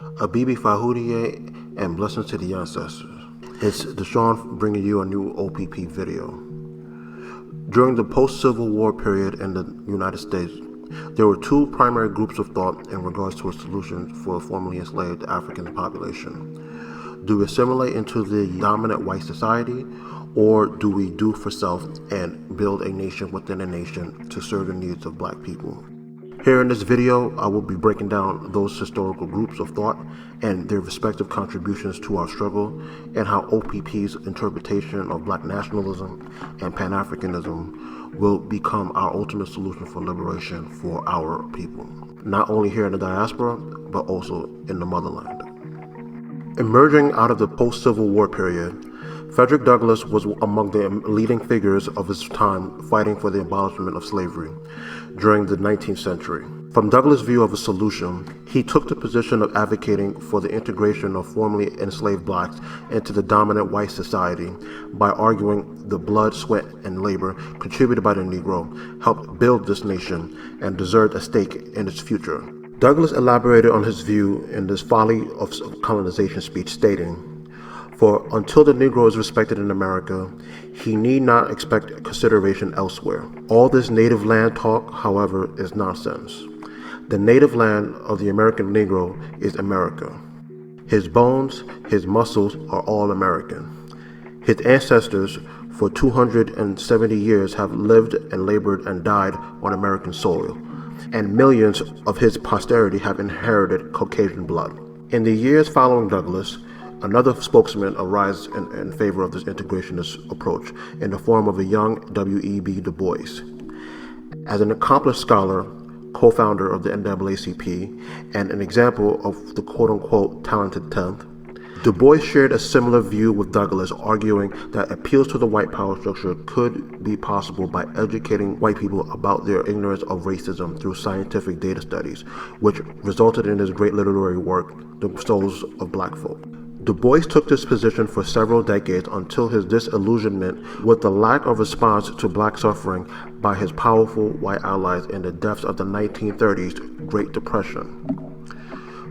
Abibi Fahoudiye and blessings to the ancestors. It's Deshaun bringing you a new OPP video. During the post-Civil War period in the United States, there were two primary groups of thought in regards to a solution for a formerly enslaved African population. Do we assimilate into the dominant white society, or do we do for self and build a nation within a nation to serve the needs of black people? Here in this video, I will be breaking down those historical groups of thought and their respective contributions to our struggle, and how OPP's interpretation of black nationalism and Pan-Africanism will become our ultimate solution for liberation for our people, not only here in the diaspora, but also in the motherland. Emerging out of the post-Civil War period, Fredrick Douglass was among the leading figures of his time fighting for the abolishment of slavery during the 19th century. From Douglass' view of a solution, he took the position of advocating for the integration of formerly enslaved blacks into the dominant white society by arguing the blood, sweat, and labor contributed by the Negro helped build this nation and deserved a stake in its future. Douglass elaborated on his view in this Folly of Colonization speech, stating, "For until the Negro is respected in America, he need not expect consideration elsewhere. All this native land talk, however, is nonsense. The native land of the American Negro is America. His bones, his muscles are all American. His ancestors for 270 years have lived and labored and died on American soil, and millions of his posterity have inherited Caucasian blood." In the years following Douglass, another spokesman arose in favor of this integrationist approach in the form of a young W.E.B. Du Bois. As an accomplished scholar, co-founder of the NAACP, and an example of the quote-unquote talented 10th, Du Bois shared a similar view with Douglass, arguing that appeals to the white power structure could be possible by educating white people about their ignorance of racism through scientific data studies, which resulted in his great literary work, The Souls of Black Folk. Du Bois took this position for several decades until his disillusionment with the lack of response to black suffering by his powerful white allies in the depths of the 1930s Great Depression.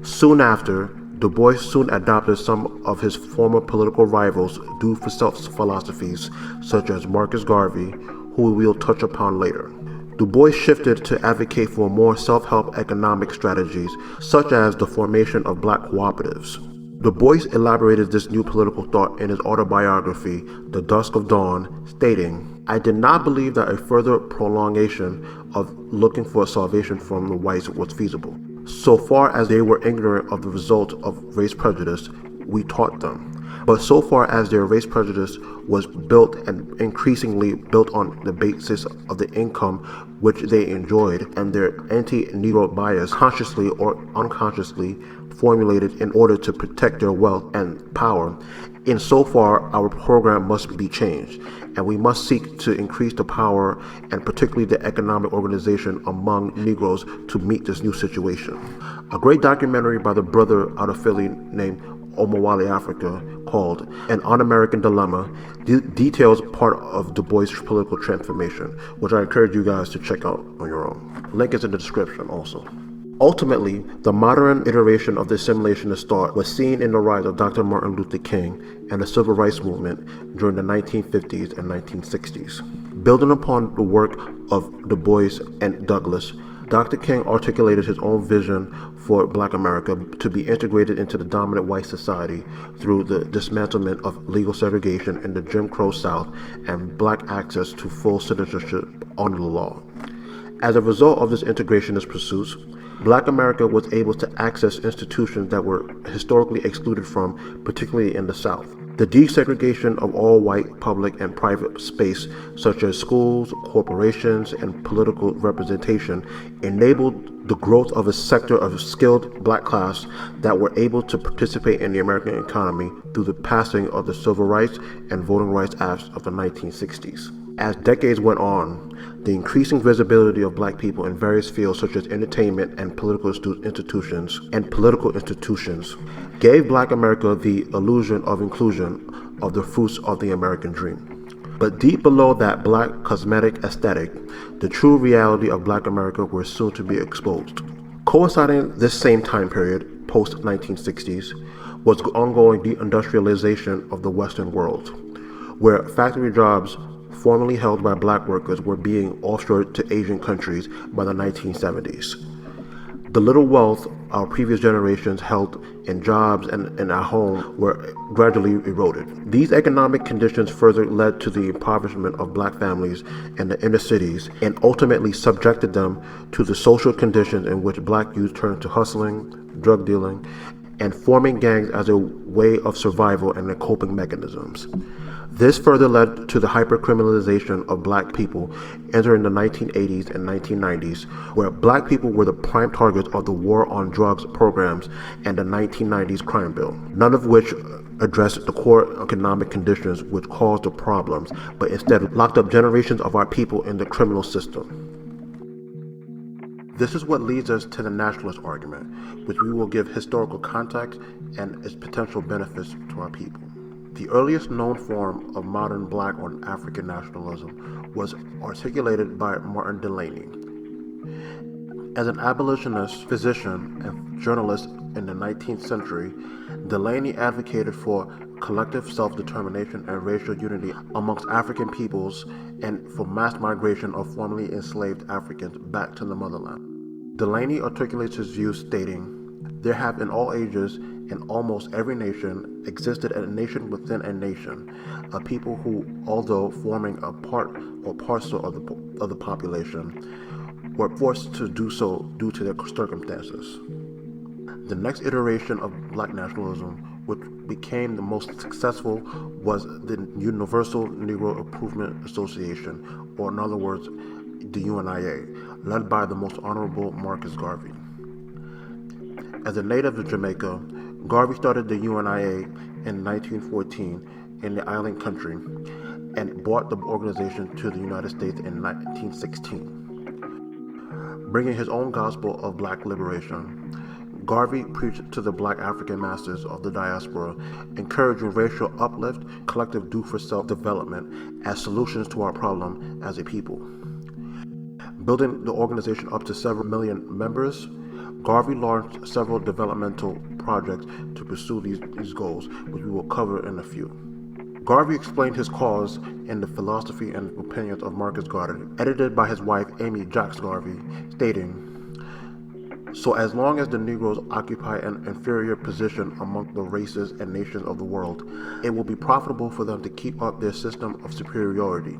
Soon after, Du Bois soon adopted some of his former political rivals' do-for-self philosophies, such as Marcus Garvey, who we will touch upon later. Du Bois shifted to advocate for more self-help economic strategies, such as the formation of black cooperatives. Du Bois elaborated this new political thought in his autobiography, The Dusk of Dawn, stating, "I did not believe that a further prolongation of looking for salvation from the whites was feasible. So far as they were ignorant of the result of race prejudice, we taught them. But so far as their race prejudice was built and increasingly built on the basis of the income which they enjoyed, and their anti-Negro bias consciously or unconsciously formulated in order to protect their wealth and power, insofar our program must be changed, and we must seek to increase the power and particularly the economic organization among Negroes to meet this new situation." A great documentary by the brother out of Philly named Omowale Africa, called An Un-American Dilemma, details part of Du Bois' political transformation, which I encourage you guys to check out on your own. Link is in the description also. Ultimately, the modern iteration of the assimilationist thought was seen in the rise of Dr. Martin Luther King and the Civil Rights Movement during the 1950s and 1960s. Building upon the work of Du Bois and Douglass, Dr. King articulated his own vision for Black America to be integrated into the dominant white society through the dismantlement of legal segregation in the Jim Crow South and black access to full citizenship under the law. As a result of this integrationist pursuits, Black America was able to access institutions that were historically excluded from, particularly in the South. The desegregation of all white public and private space, such as schools, corporations, and political representation, enabled the growth of a sector of skilled black class that were able to participate in the American economy through the passing of the Civil Rights and Voting Rights Acts of the 1960s. As decades went on, the increasing visibility of black people in various fields such as entertainment and political institutions gave Black America the illusion of inclusion of the fruits of the American dream. But deep below that black cosmetic aesthetic, the true reality of Black America were soon to be exposed. Coinciding this same time period, post-1960s was the ongoing deindustrialization of the Western world, where factory jobs formerly held by black workers were being offshored to Asian countries by the 1970s. The little wealth our previous generations held in jobs and in our home were gradually eroded. These economic conditions further led to the impoverishment of black families in the inner cities and ultimately subjected them to the social conditions in which black youth turned to hustling, drug dealing, and forming gangs as a way of survival and their coping mechanisms. This further led to the hypercriminalization of black people entering the 1980s and 1990s, where black people were the prime targets of the war on drugs programs and the 1990s crime bill, none of which addressed the core economic conditions which caused the problems, but instead locked up generations of our people in the criminal system. This is what leads us to the nationalist argument, which we will give historical context and its potential benefits to our people. The earliest known form of modern black or African nationalism was articulated by Martin Delany. As an abolitionist, physician, and journalist in the 19th century, Delany advocated for collective self-determination and racial unity amongst African peoples and for mass migration of formerly enslaved Africans back to the motherland. Delany articulates his views stating, "There have in all ages, in almost every nation, existed a nation within a nation, a people who, although forming a part or parcel of the population, were forced to do so due to their circumstances." The next iteration of black nationalism, which became the most successful, was the Universal Negro Improvement Association, or in other words, the UNIA, led by the most honorable Marcus Garvey. As a native of Jamaica, Garvey started the UNIA in 1914 in the island country and brought the organization to the United States in 1916. Bringing his own gospel of black liberation, Garvey preached to the black African masses of the diaspora, encouraging racial uplift, collective do-for-self development as solutions to our problem as a people. Building the organization up to several million members, Garvey launched several developmental projects to pursue these goals, which we will cover in a few. Garvey explained his cause in The Philosophy and Opinions of Marcus Garvey, edited by his wife Amy Jacques Garvey, stating, "So as long as the Negroes occupy an inferior position among the races and nations of the world, it will be profitable for them to keep up their system of superiority.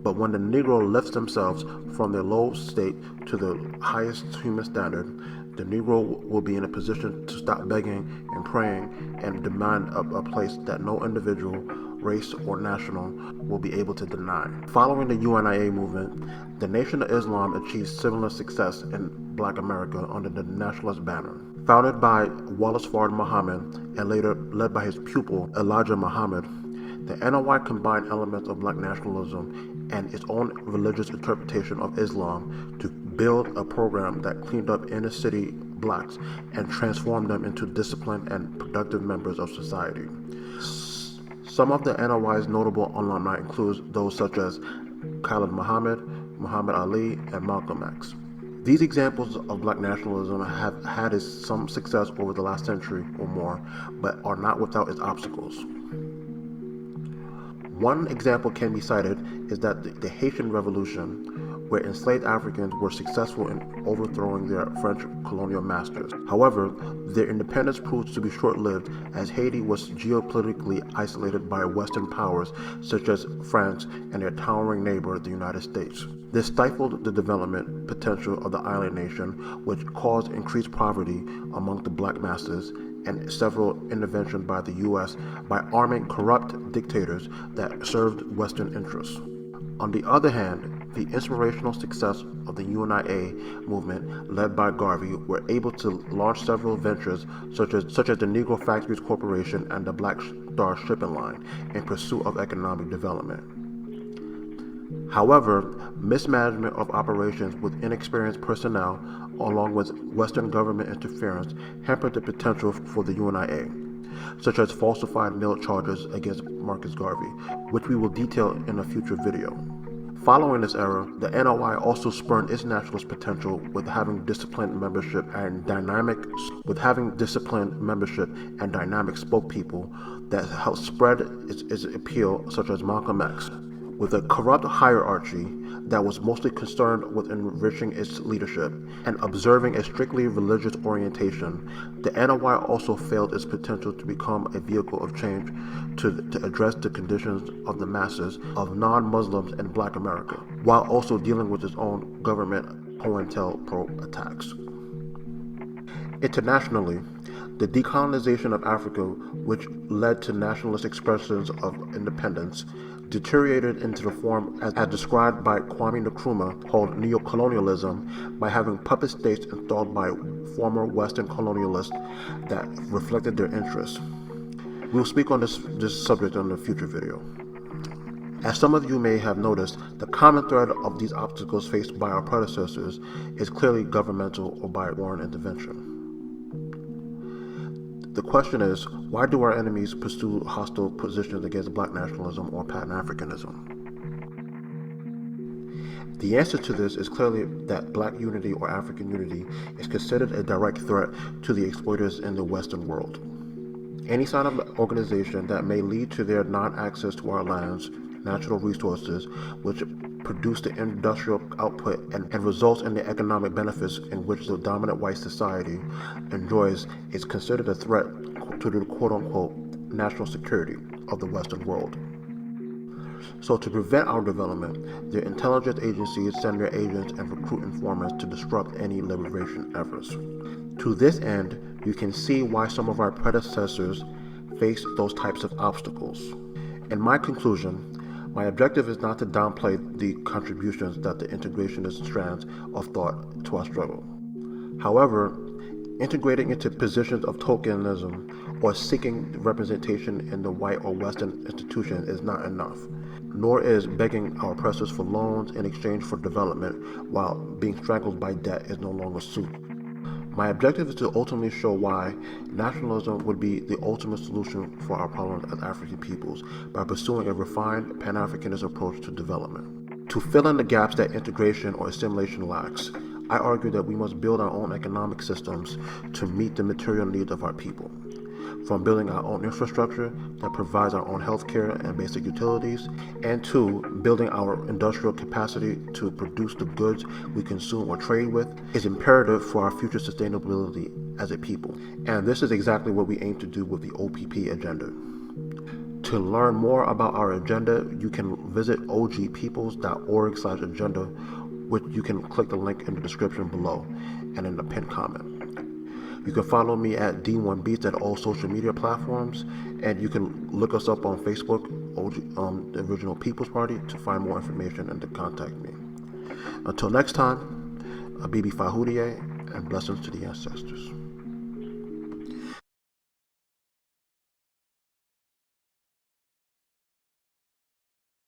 But when the Negro lifts themselves from their low state to the highest human standard, the Negro will be in a position to stop begging and praying and demand a place that no individual, race, or national will be able to deny." Following the UNIA movement, the Nation of Islam achieved similar success in Black America under the Nationalist banner. Founded by Wallace Fard Muhammad and later led by his pupil Elijah Muhammad, the NOI combined elements of black nationalism and its own religious interpretation of Islam to build a program that cleaned up inner city blacks and transformed them into disciplined and productive members of society. Some of the NOI's notable alumni include those such as Khalid Muhammad, Muhammad Ali, and Malcolm X. These examples of black nationalism have had some success over the last century or more, but are not without its obstacles. One example can be cited is that the Haitian Revolution, where enslaved Africans were successful in overthrowing their French colonial masters. However, their independence proved to be short-lived as Haiti was geopolitically isolated by Western powers such as France and their towering neighbor, the United States. This stifled the development potential of the island nation, which caused increased poverty among the black masses and several interventions by the U.S. by arming corrupt dictators that served Western interests. On the other hand, the inspirational success of the UNIA movement led by Garvey were able to launch several ventures such as the Negro Factories Corporation and the Black Star Shipping Line in pursuit of economic development. However, mismanagement of operations with inexperienced personnel, along with Western government interference, hampered the potential for the UNIA, such as falsified mail charges against Marcus Garvey, which we will detail in a future video. Following this era, the NOI also spurned its nationalist potential with having disciplined membership and dynamic spokespeople that helped spread its appeal, such as Malcolm X. With a corrupt hierarchy that was mostly concerned with enriching its leadership and observing a strictly religious orientation, the NOI also failed its potential to become a vehicle of change to address the conditions of the masses of non-Muslims in Black America, while also dealing with its own government COINTELPRO attacks. Internationally, the decolonization of Africa, which led to nationalist expressions of independence, deteriorated into the form as described by Kwame Nkrumah called neocolonialism by having puppet states installed by former Western colonialists that reflected their interests. We'll speak on this subject in a future video. As some of you may have noticed, the common thread of these obstacles faced by our predecessors is clearly governmental or by foreign intervention. The question is, why do our enemies pursue hostile positions against Black nationalism or Pan-Africanism? The answer to this is clearly that Black unity or African unity is considered a direct threat to the exploiters in the Western world. Any sign of organization that may lead to their non-access to our lands, natural resources, which produce the industrial output and results in the economic benefits in which the dominant white society enjoys is considered a threat to the quote-unquote national security of the Western world. So to prevent our development, the intelligence agencies send their agents and recruit informants to disrupt any liberation efforts. To this end, you can see why some of our predecessors faced those types of obstacles. In my conclusion, my objective is not to downplay the contributions that the integrationist strands of thought to our struggle. However, integrating into positions of tokenism or seeking representation in the white or Western institution is not enough, nor is begging our oppressors for loans in exchange for development while being strangled by debt is no longer suitable. My objective is to ultimately show why nationalism would be the ultimate solution for our problems as African peoples by pursuing a refined Pan-Africanist approach to development. To fill in the gaps that integration or assimilation lacks, I argue that we must build our own economic systems to meet the material needs of our people. From building our own infrastructure that provides our own healthcare and basic utilities, and to building our industrial capacity to produce the goods we consume or trade with, is imperative for our future sustainability as a people. And this is exactly what we aim to do with the OPP agenda. To learn more about our agenda, you can visit ogpeoples.org/agenda, which you can click the link in the description below and in the pinned comment. You can follow me at D1Beats at all social media platforms, and you can look us up on Facebook, the Original People's Party, to find more information and to contact me. Until next time, Bibi Fahoudiye, and blessings to the ancestors.